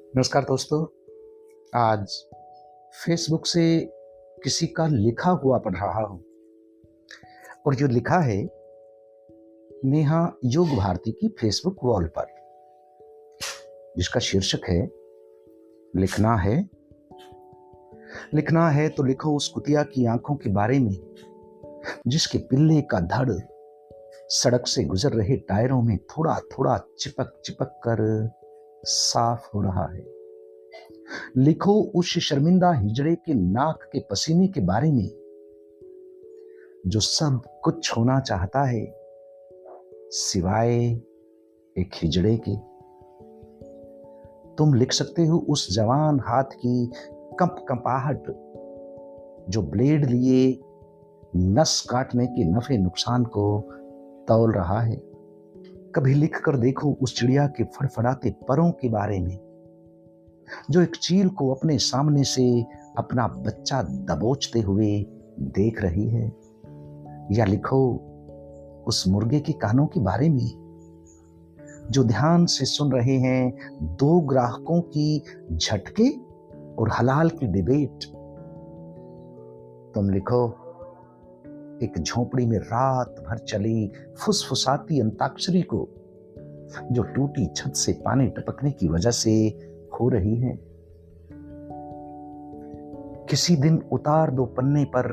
नमस्कार दोस्तों। आज फेसबुक से किसी का लिखा हुआ पढ़ रहा हूँ और जो लिखा है नेहा योग भारती की फेसबुक वॉल पर, जिसका शीर्षक है लिखना है। लिखना है तो लिखो उस कुतिया की आंखों के बारे में, जिसके पिल्ले का धड़ सड़क से गुजर रहे टायरों में थोड़ा थोड़ा चिपक चिपक कर साफ हो रहा है। लिखो उस शर्मिंदा हिजड़े के नाक के पसीने के बारे में, जो सब कुछ होना चाहता है सिवाय एक हिजड़े के। तुम लिख सकते हो उस जवान हाथ की कंपकंपाहट, जो ब्लेड लिए नस काटने के नफे नुकसान को तौल रहा है। कभी लिख कर देखो उस चिड़िया के फड़फड़ाते परों के बारे में, जो एक चील को अपने सामने से अपना बच्चा दबोचते हुए देख रही है। या लिखो उस मुर्गे के कानों के बारे में, जो ध्यान से सुन रहे हैं दो ग्राहकों की झटके और हलाल की डिबेट। तुम लिखो एक झोपड़ी में रात भर चली फुसफुसाती अंताक्षरी को, जो टूटी छत से पानी टपकने की वजह से हो रही है। किसी दिन उतार दो पन्ने पर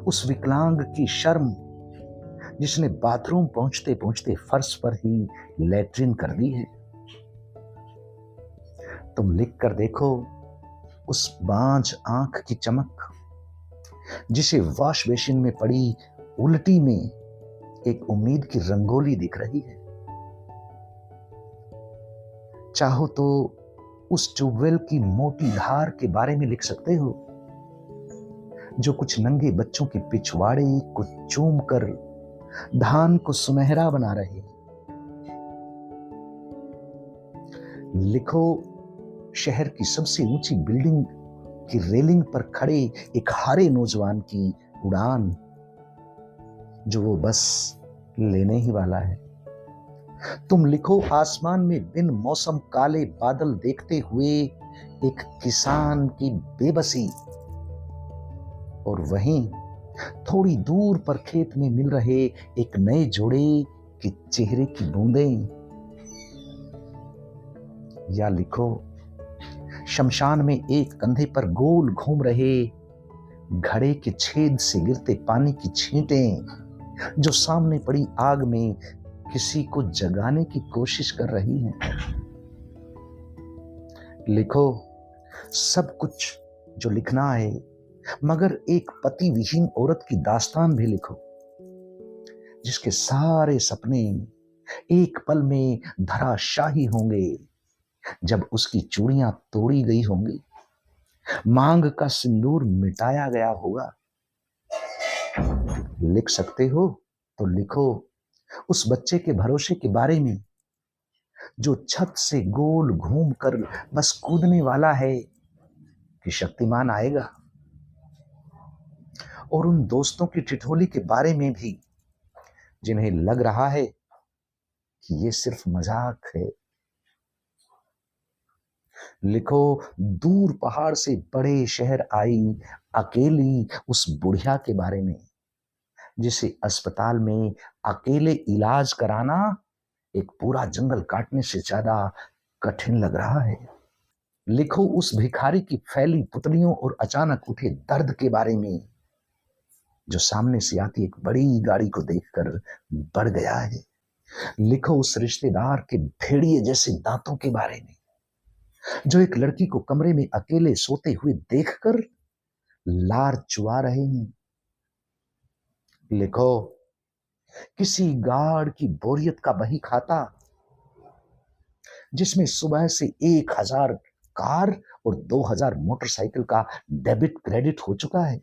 उस विकलांग की शर्म, जिसने बाथरूम पहुंचते पहुंचते फर्श पर ही लैट्रिन कर दी है। तुम लिख कर देखो उस बांझ आंख की चमक, जिसे वॉश बेसिन में पड़ी उल्टी में एक उम्मीद की रंगोली दिख रही है। चाहो तो उस ट्यूबवेल की मोटी धार के बारे में लिख सकते हो, जो कुछ नंगे बच्चों के पिछवाड़े को चूम कर धान को सुनहरा बना रहे। लिखो शहर की सबसे ऊंची बिल्डिंग की रेलिंग पर खड़े एक हारे नौजवान की उड़ान, जो वो बस लेने ही वाला है। तुम लिखो आसमान में बिन मौसम काले बादल देखते हुए एक किसान की बेबसी, और वहीं थोड़ी दूर पर खेत में मिल रहे एक नए जोड़े के चेहरे की बूंदें। या लिखो शमशान में एक कंधे पर गोल घूम रहे घड़े के छेद से गिरते पानी की छींटें, जो सामने पड़ी आग में किसी को जगाने की कोशिश कर रही हैं। लिखो सब कुछ जो लिखना है, मगर एक पति विहीन औरत की दास्तान भी लिखो, जिसके सारे सपने एक पल में धराशाही होंगे जब उसकी चूड़ियां तोड़ी गई होंगी, मांग का सिंदूर मिटाया गया होगा। लिख सकते हो तो लिखो उस बच्चे के भरोसे के बारे में, जो छत से गोल घूम कर बस कूदने वाला है कि शक्तिमान आएगा। और उन दोस्तों की ठिठोली के बारे में भी, जिन्हें लग रहा है कि ये सिर्फ मजाक है। लिखो दूर पहाड़ से बड़े शहर आई अकेली उस बुढ़िया के बारे में, जिसे अस्पताल में अकेले इलाज कराना एक पूरा जंगल काटने से ज्यादा कठिन लग रहा है। लिखो उस भिखारी की फैली पुतलियों और अचानक उठे दर्द के बारे में, जो सामने से आती एक बड़ी गाड़ी को देखकर बढ़ गया है। लिखो उस रिश्तेदार के भेड़िए जैसे दांतों के बारे में, जो एक लड़की को कमरे में अकेले सोते हुए देखकर लार चुआ रहे हैं। लिखो किसी गार्ड की बोरियत का बही खाता, जिसमें सुबह से 1000 कार और 2000 मोटरसाइकिल का डेबिट क्रेडिट हो चुका है।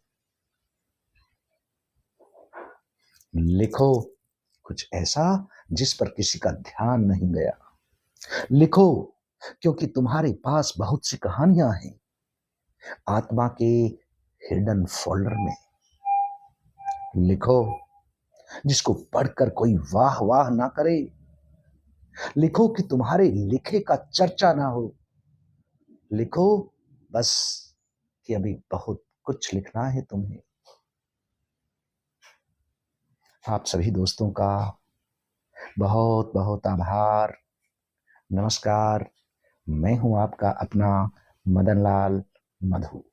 लिखो कुछ ऐसा जिस पर किसी का ध्यान नहीं गया। लिखो क्योंकि तुम्हारे पास बहुत सी कहानियां हैं आत्मा के हिडन फोल्डर में। लिखो जिसको पढ़कर कोई वाह वाह ना करे। लिखो कि तुम्हारे लिखे का चर्चा ना हो, लिखो बस कि अभी बहुत कुछ लिखना है तुम्हें। आप सभी दोस्तों का बहुत बहुत आभार। नमस्कार। मैं हूं आपका अपना मदनलाल मधु।